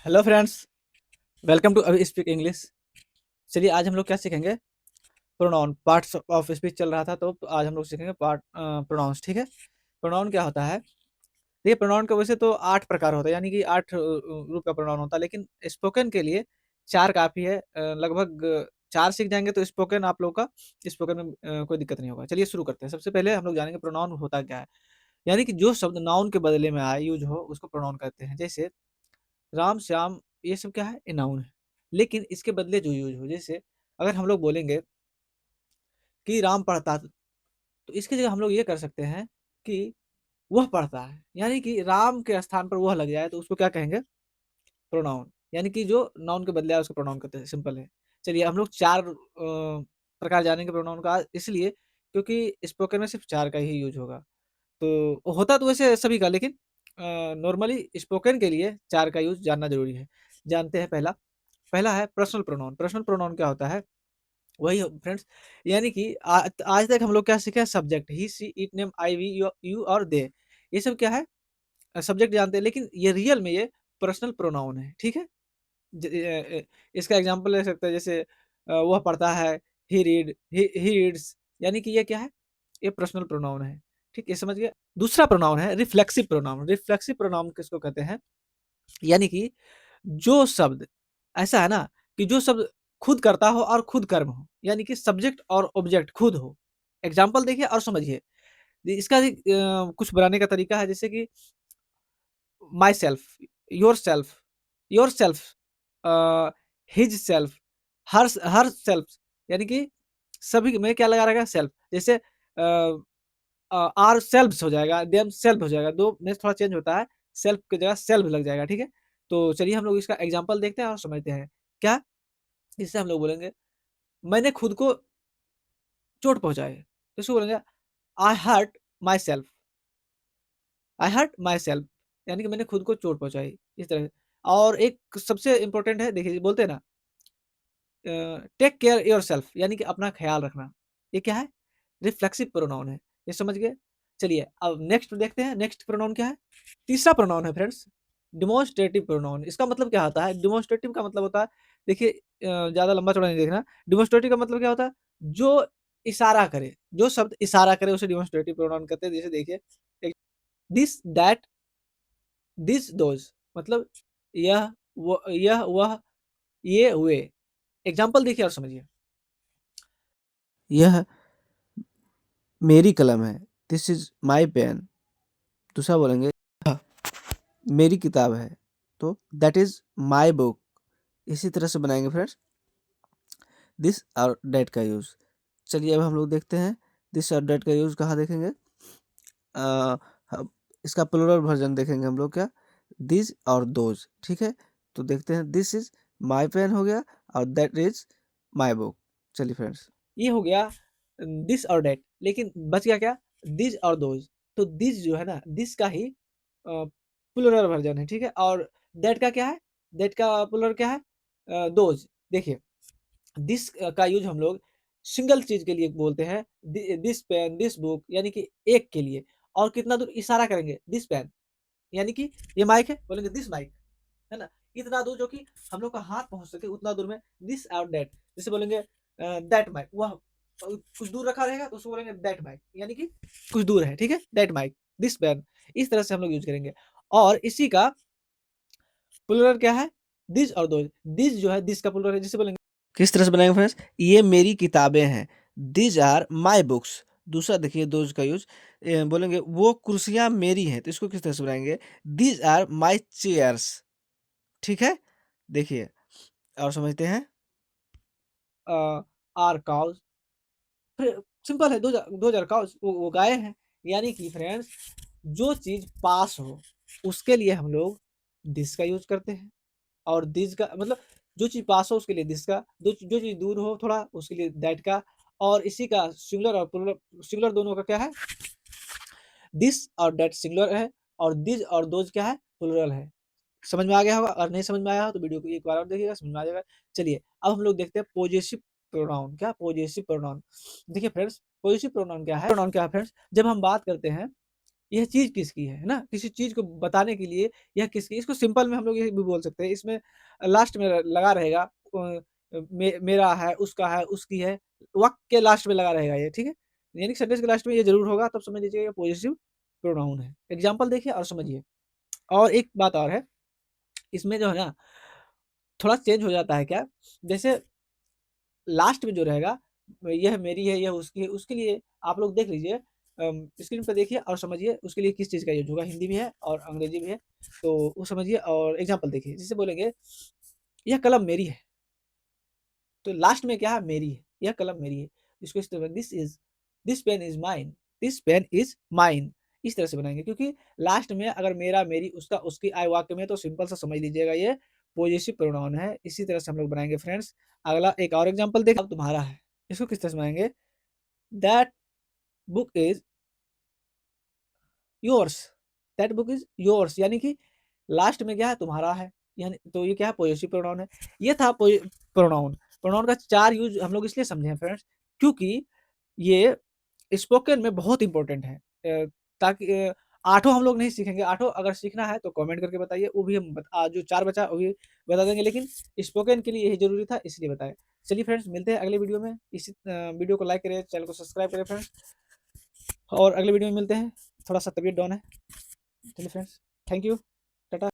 Hello friends, welcome to अभी speak English. चलिए आज हम लोग क्या सीखेंगे। प्रोनाउन पार्ट्स ऑफ स्पीच चल रहा था तो आज हम लोग सीखेंगे पार्ट प्रोनाउंस। ठीक है, प्रोनाउन क्या होता है। देखिए प्रोनाउन के वैसे तो 8 प्रकार होता है, यानी कि 8 रूप का प्रोनाउन होता है, लेकिन स्पोकन के लिए 4 काफ़ी है। लगभग 4 सीख जाएंगे तो स्पोकन आप लोग का स्पोकन में कोई दिक्कत नहीं होगा। चलिए शुरू करते हैं। सबसे पहले हम लोग जानेंगे प्रोनाउन होता क्या है। यानी कि जो शब्द नाउन के बदले में आए, यूज हो, उसको प्रोनाउन कहते हैं। जैसे राम, श्याम, ये सब क्या है? ये नाउन है। लेकिन इसके बदले जो यूज़ हो, जैसे अगर हम लोग बोलेंगे कि राम पढ़ता, तो इसकी जगह हम लोग ये कर सकते हैं कि वह पढ़ता है। यानी कि राम के स्थान पर वह लग जाए तो उसको क्या कहेंगे? प्रोनाउन। यानी कि जो नाउन के बदले आए उसको प्रोनाउन कहते हैं। सिंपल है। चलिए हम लोग 4 प्रकार जानेंगे प्रोनाउन का, इसलिए क्योंकि स्पोकन में सिर्फ 4 का ही यूज़ होगा। तो होता तो वैसे सभी का, लेकिन नॉर्मली स्पोकन के लिए 4 का यूज़ जानना ज़रूरी है। जानते हैं पहला। पहला है पर्सनल प्रोनाउन। पर्सनल प्रोनाउन क्या होता है? वही फ्रेंड्स, यानी कि आज तक हम लोग क्या सीखे हैं? Subject he, she, it, name, I, we, you और दे। ये सब क्या है? सब्जेक्ट जानते हैं, लेकिन ये रियल में ये पर्सनल प्रोनाउन है। ठीक है? इसका एग्जांपल ले सकते हैं, जैसे वह पढ़ता है, ही रीड, ही रीड्स, यानी कि ये क्या है? ये पर्सनल प्रोनाउन है। ठीक है, समझ गए? दूसरा प्रोनाउन है रिफ्लेक्सिव प्रोनाउन। रिफ्लेक्सिव प्रोनाउन किसको कहते हैं? यानी कि जो शब्द ऐसा है ना, कि जो शब्द खुद करता हो और खुद कर्म हो, यानी कि सब्जेक्ट और ऑब्जेक्ट खुद हो। एग्जाम्पल देखिए और समझिए। इसका भी कुछ बनाने का तरीका है, जैसे कि my self, your self, your self, his self, her self, यानी कि सभी में क्या लगा रहेगा? सेल्फ। जैसे आर सेल्व्स हो जाएगा, देम सेल्फ हो जाएगा, दो में थोड़ा चेंज होता है, सेल्फ की जगह सेल्फ लग जाएगा। ठीक है, तो चलिए हम लोग इसका एग्जाम्पल देखते हैं और समझते हैं। क्या? इससे हम लोग बोलेंगे मैंने खुद को चोट पहुंचाई, तो इसको बोलेंगे I hurt myself, I hurt myself, यानी कि मैंने खुद को चोट पहुंचाई, इस तरह से। और एक सबसे इंपॉर्टेंट है, देखिए बोलते हैं ना, टेक केयर योर सेल्फ, यानी कि अपना ख्याल रखना। ये क्या है? रिफ्लेक्सिव प्रोनाउन है। ये समझ गए? चलिए अब नेक्स्ट देखते हैं। नेक्स्ट प्रोनाउन क्या है? तीसरा प्रोनाउन है फ्रेंड्स, डिमोन्स्ट्रेटिव प्रोनाउन। इसका मतलब क्या होता है? डिमोन्स्ट्रेटिव का मतलब होता है, देखिए ज्यादा लंबा चौड़ा नहीं देखना। डिमोन्स्ट्रेटिव का मतलब क्या होता है? जो इशारा करे, जो शब्द इशारा करे उसे डिमोन्स्ट्रेटिव प्रोनाउन कहते हैं। जैसे देखिए, दिस, दैट, दिस, दोज, मतलब यह वह, ये वे। एग्जाम्पल देखिए और समझिए। यह मेरी कलम है, दिस इज माई पेन। दूसरा बोलेंगे "यह मेरी किताब है, तो दैट इज माई बुक। इसी तरह से बनाएंगे फ्रेंड्स दिस और डेट का यूज। चलिए अब हम लोग देखते हैं दिस और डेट का यूज कहाँ देखेंगे। अ, इसका प्लूरल वर्जन देखेंगे हम लोग। क्या? दिस और दोज। ठीक है, तो देखते हैं दिस इज माई पेन हो गया और दैट इज माई बुक। चलिए फ्रेंड्स, ये हो गया दिस और डेट, लेकिन बच गया क्या? दिस और दोज। तो दिस जो है ना, दिस का ही प्लूरल वर्जन है। ठीक है, और दैट का क्या है? दैट का प्लूरल क्या है? दोज। देखिए दिस का यूज हम लोग सिंगल चीज के लिए बोलते हैं, दिस पेन, दिस बुक, यानी कि एक के लिए। और कितना दूर इशारा करेंगे? दिस पेन, यानी कि ये माइक है, बोलेंगे दिस माइक, है ना। इतना दूर जो कि हम लोग का हाथ पहुंच सके, उतना दूर में दिस और दैट। जैसे बोलेंगे दैट माइक, वह कुछ दूर रखा रहेगा तो उसको बोलेंगे दैट माइक, यानी कि कुछ दूर है। ठीक है, दैट माइक, दिस पेन, इस तरह से हम लोग यूज करेंगे। और इसी का प्लूरल क्या है? दिस और दोज। दिस जो है, दिस का प्लूरल है, जिसे बोलेंगे किस तरह से बनाएंगे फ्रेंड्स? ये मेरी किताबें हैं, दीज आर माई बुक्स। दूसरा देखिए दोज का यूज, बोलेंगे वो कुर्सियां मेरी हैं, तो इसको किस तरह से बनाएंगे? These are my chairs. ठीक है, देखिए और समझते हैं। आर काउज, सिंपल है, दो आर काउज, वो गाय हैं। यानी कि फ्रेंड्स, जो चीज पास हो उसके लिए हम लोग दिस का यूज करते हैं, और दिस का मतलब जो चीज पास हो उसके लिए दिस का, जो चीज दूर हो थोड़ा उसके लिए दैट का। और इसी का सिंगुलर और प्लूरल, सिंगुलर दोनों का क्या है? दिस और दैट सिंगुलर है, और दिस और दोज क्या है? प्लूरल है। समझ में आ गया होगा, और नहीं समझ में आया हो तो वीडियो को एक बार और देखिएगा, समझ में आ जाएगा। चलिए अब हम लोग देखते हैं पॉजेसिव प्रोनाउन। क्या? Possessive pronoun. देखिए फ्रेंड्स, पॉजेसिव प्रोनाउन क्या है? प्रोनाउन क्या है फ्रेंड्स? जब हम बात करते हैं यह चीज़ किसकी है ना? किसी चीज़ को बताने के लिए यह किसकी, इसको सिंपल में हम लोग ये भी बोल सकते हैं। इसमें लास्ट में लगा रहेगा मेरा है, उसका है, उसकी है, वाक्य के लास्ट में लगा रहेगा ये, ठीक है? यानी कि सेंटेंस के लास्ट में ये ज़रूर होगा, तब समझ लीजिए ये पॉज़ेसिव प्रोनाउन है। एग्ज़ाम्पल देखिए और समझिए। और एक बात और है, इसमें जो है ना, थोड़ा चेंज हो जाता है क्या, जैसे लास्ट में जो रहेगा, यह मेरी है, यह उसकी है, उसके लिए आप लोग देख लीजिए, स्क्रीन पे देखिए और समझिए उसके लिए किस चीज़ का यूज़ होगा। हिंदी भी है और अंग्रेजी भी है, तो वो समझिए और एग्ज़ाम्पल देखिए। जैसे बोलेंगे, "यह कलम मेरी है।" तो लास्ट में क्या है? मेरी है, यह कलम मेरी है। इसको इस तरह this pen is mine, this pen is mine, इस तरह से बनाएँगे, क्योंकि लास्ट में अगर मेरा, मेरी, उसका, उसकी आए वाक्य में, तो सिंपल सा समझ लीजिएगा ये पॉज़ेसिव प्रोनाउन है। इसी तरह से हम लोग बनाएँगे फ्रेंड्स। अगला एक और एग्ज़ाम्पल देखें, अब तुम्हारा है। इसको किस तरह से बनाएँगे? That book is yours, that book is yours, यानी कि लास्ट में क्या है? तुम्हारा है। यानी तो ये क्या है? पॉज़ेसिव प्रोनाउन है। ये था प्रोनाउन। प्रोनाउन का 4 यूज़ हम लोग इसलिए समझे हैं फ्रेंड्स, क्योंकि ये स्पोकन में बहुत इम्पोर्टेंट है। ताकि आठों हम लोग नहीं सीखेंगे, आठों अगर सीखना है तो कमेंट करके बताइए, वो भी हम जो 4 बचा वो भी बता देंगे, लेकिन स्पोकन के लिए यही ज़रूरी था, इसलिए बताएँ। चलिए फ्रेंड्स, मिलते हैं अगले वीडियो में। वीडियो को लाइक करें, चैनल को सब्सक्राइब करें फ्रेंड्स, और अगले वीडियो में मिलते हैं। थोड़ा-सा तबीयत डाउन है। चलिए फ्रेंड्स, थैंक यू।